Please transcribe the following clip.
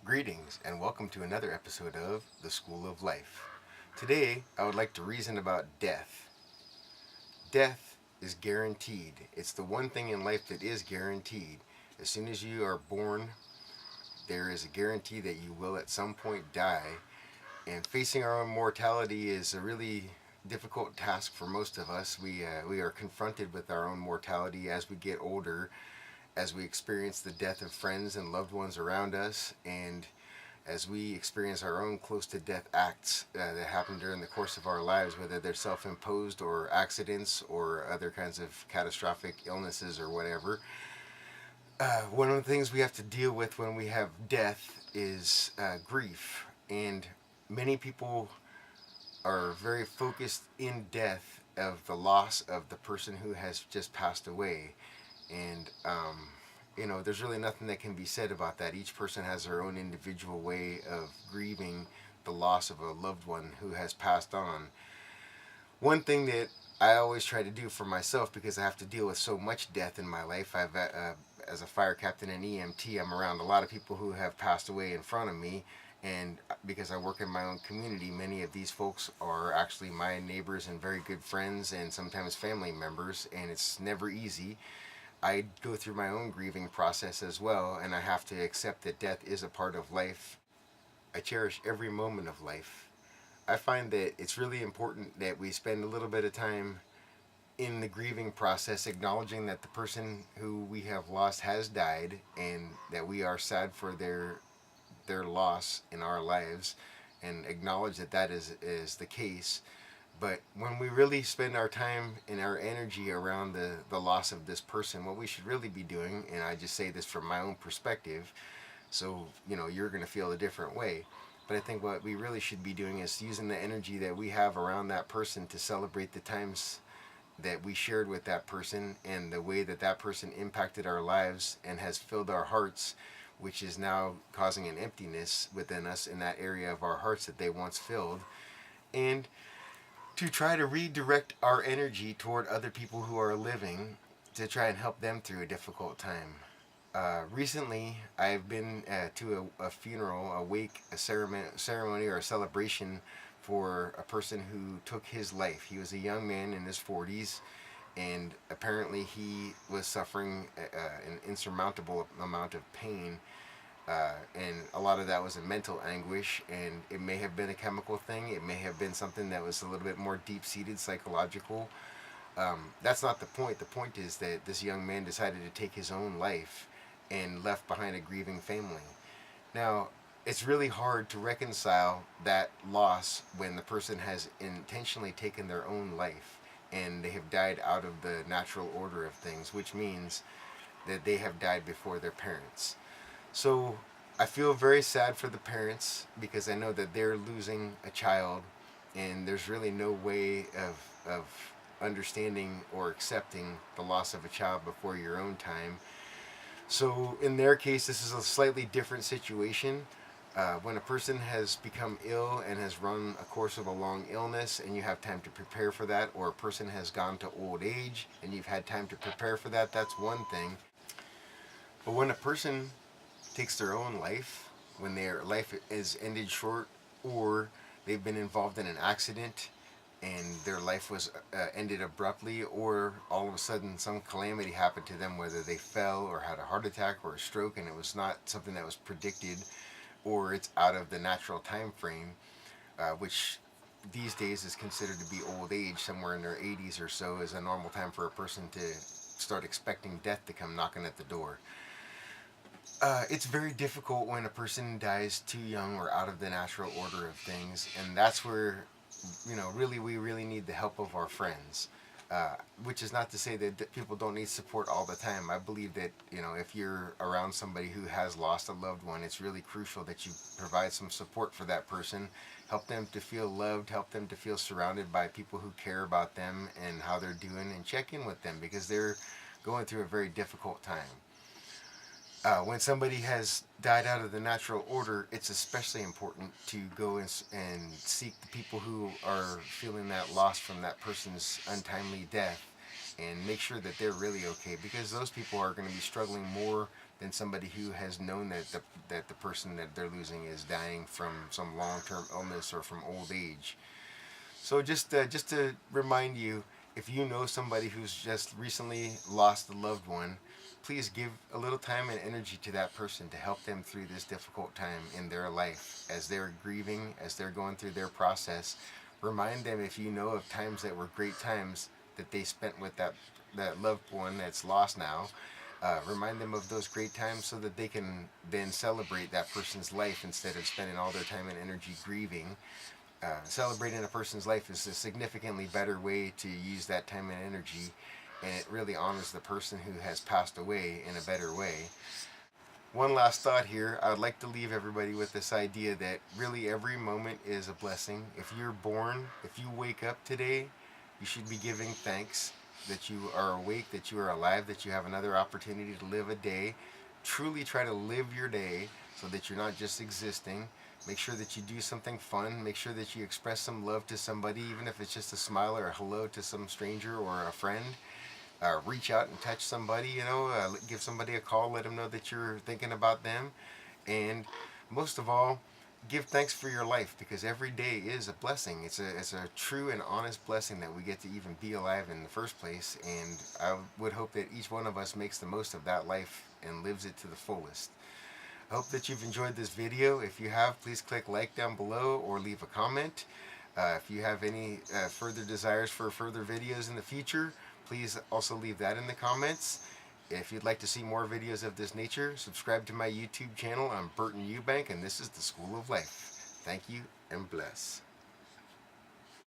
Greetings and welcome to another episode of The School of Life. Today, I would like to reason about death. Death is guaranteed. It's the one thing in life that is guaranteed. As soon as you are born, there is a guarantee that you will at some point die. And facing our own mortality is a really difficult task for most of us. We are confronted with our own mortality as we get older, as we experience the death of friends and loved ones around us, and as we experience our own close to death acts that happen during the course of our lives, whether they're self imposed or accidents or other kinds of catastrophic illnesses or whatever. One of the things we have to deal with when we have death is grief. And many people are very focused in death of the loss of the person who has just passed away. And there's really nothing that can be said about that. Each person has their own individual way of grieving the loss of a loved one who has passed on. One thing that I always try to do for myself, because I have to deal with so much death in my life, as a fire captain and EMT, I'm around a lot of people who have passed away in front of me. And because I work in my own community, many of these folks are actually my neighbors and very good friends and sometimes family members, and it's never easy. I go through my own grieving process as well, and I have to accept that death is a part of life. I cherish every moment of life. I find that it's really important that we spend a little bit of time in the grieving process, acknowledging that the person who we have lost has died, and that we are sad for their loss in our lives, and acknowledge that that is the case. But when we really spend our time and our energy around the loss of this person, what we should really be doing, and I just say this from my own perspective, so you're going to feel a different way. But I think what we really should be doing is using the energy that we have around that person to celebrate the times that we shared with that person and the way that that person impacted our lives and has filled our hearts, which is now causing an emptiness within us in that area of our hearts that they once filled. And to try to redirect our energy toward other people who are living to try and help them through a difficult time. Recently, I've been to a funeral, a wake, a ceremony or a celebration for a person who took his life. He was a young man in his 40s, and apparently he was suffering an insurmountable amount of pain. And a lot of that was a mental anguish, and it may have been a chemical thing. It may have been something that was a little bit more deep-seated, psychological. That's not the point. The point is that this young man decided to take his own life and left behind a grieving family. Now, it's really hard to reconcile that loss when the person has intentionally taken their own life and they have died out of the natural order of things, which means that they have died before their parents. So I feel very sad for the parents because I know that they're losing a child, and there's really no way of understanding or accepting the loss of a child before your own time. So in their case, this is a slightly different situation. When a person has become ill and has run a course of a long illness and you have time to prepare for that, or a person has gone to old age and you've had time to prepare for that, that's one thing. But when a person takes their own life, when their life is ended short, or they've been involved in an accident and their life was ended abruptly, or all of a sudden some calamity happened to them, whether they fell or had a heart attack or a stroke and it was not something that was predicted, or it's out of the natural time frame, which these days is considered to be old age. Somewhere in their 80s or so is a normal time for a person to start expecting death to come knocking at the door. It's very difficult when a person dies too young or out of the natural order of things, and that's where, really we really need the help of our friends. Which is not to say that people don't need support all the time. I believe that, if you're around somebody who has lost a loved one, it's really crucial that you provide some support for that person, help them to feel loved, help them to feel surrounded by people who care about them and how they're doing, and check in with them because they're going through a very difficult time. When somebody has died out of the natural order, it's especially important to go and seek the people who are feeling that loss from that person's untimely death and make sure that they're really okay, because those people are going to be struggling more than somebody who has known that the person that they're losing is dying from some long-term illness or from old age. So just to remind you, if you know somebody who's just recently lost a loved one, please give a little time and energy to that person to help them through this difficult time in their life as they're grieving, as they're going through their process. Remind them, if you know of times that were great times that they spent with that loved one that's lost now. Remind them of those great times so that they can then celebrate that person's life instead of spending all their time and energy grieving. Celebrating a person's life is a significantly better way to use that time and energy, and it really honors the person who has passed away in a better way. One last thought here. I would like to leave everybody with this idea that really every moment is a blessing. If you're born, if you wake up today, you should be giving thanks that you are awake, that you are alive, that you have another opportunity to live a day. Truly try to live your day so that you're not just existing. Make sure that you do something fun. Make sure that you express some love to somebody, even if it's just a smile or a hello to some stranger or a friend. Reach out and touch somebody, give somebody a call, let them know that you're thinking about them. And most of all, give thanks for your life, because every day is a blessing. It's a true and honest blessing that we get to even be alive in the first place. And I would hope that each one of us makes the most of that life and lives it to the fullest. I hope that you've enjoyed this video. If you have, please click like down below or leave a comment. If you have any further desires for further videos in the future, please also leave that in the comments. If you'd like to see more videos of this nature, subscribe to my YouTube channel. I'm Burton Eubank, and this is the School of Life. Thank you and bless.